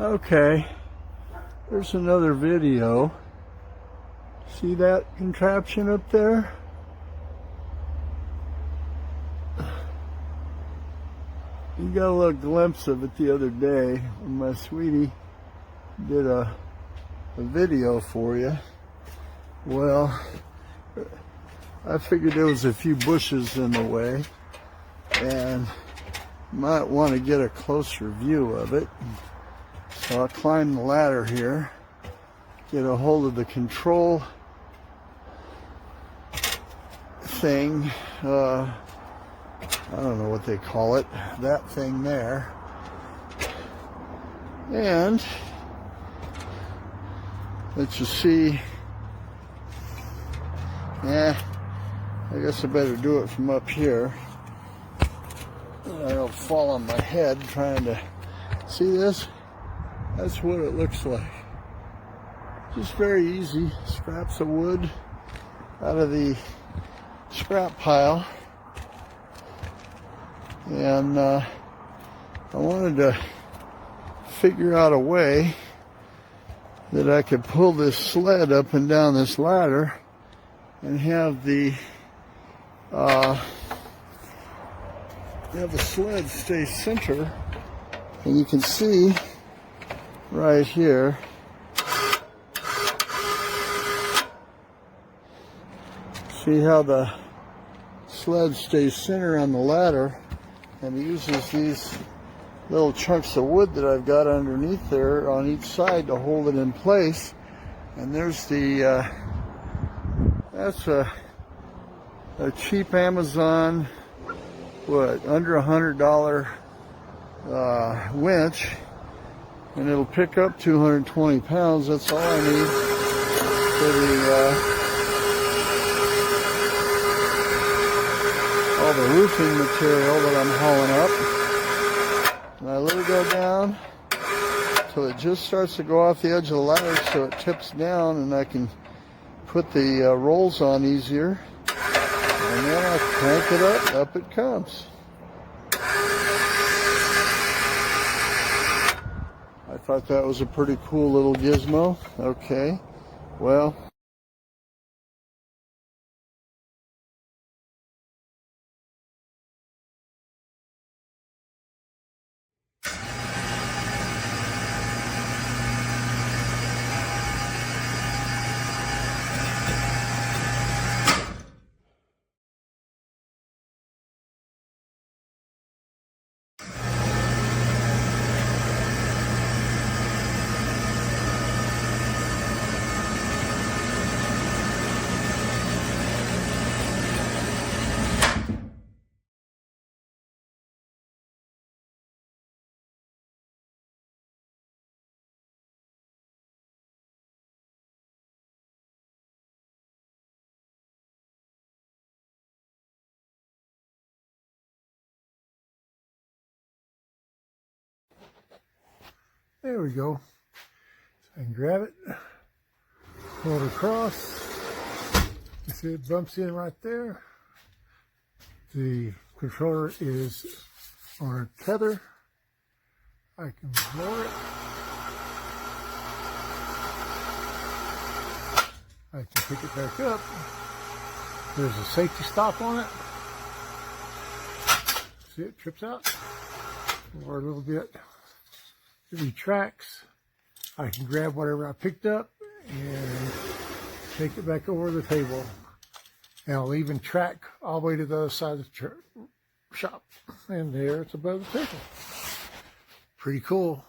Okay, there's another video. See that contraption up there? You got a little glimpse of it the other day when my sweetie did a video for you. Well, I figured there was a few bushes in the way and might want to get a closer view of it. So I'll climb the ladder here, get a hold of the control thing, I don't know what they call it, that thing there, and let you see. I guess I better do it from up here. I don't fall on my head trying to see this. That's what it looks like. Just very easy. Scraps of wood out of the scrap pile. And I wanted to figure out a way that I could pull this sled up and down this ladder and have the sled stay center. And you can see right here, see how the sled stays center on the ladder, and it uses these little chunks of wood that I've got underneath there on each side to hold it in place. And there's the that's a cheap Amazon, what, under $100 winch, and it'll pick up 220 pounds. That's all I need for all the roofing material that I'm hauling up. And I let it go down till it just starts to go off the edge of the ladder, so it tips down and I can put the rolls on easier. And then I crank it up it comes. I thought that was a pretty cool little gizmo. Okay, well. There we go. So I can grab it, pull it across. You see it bumps in right there. The controller is on a tether. I can lower it. I can pick it back up. There's a safety stop on it. See, it trips out. Lower a little bit. It retracts. I can grab whatever I picked up and take it back over the table. And I'll even track all the way to the other side of the shop. And there it's above the table. Pretty cool.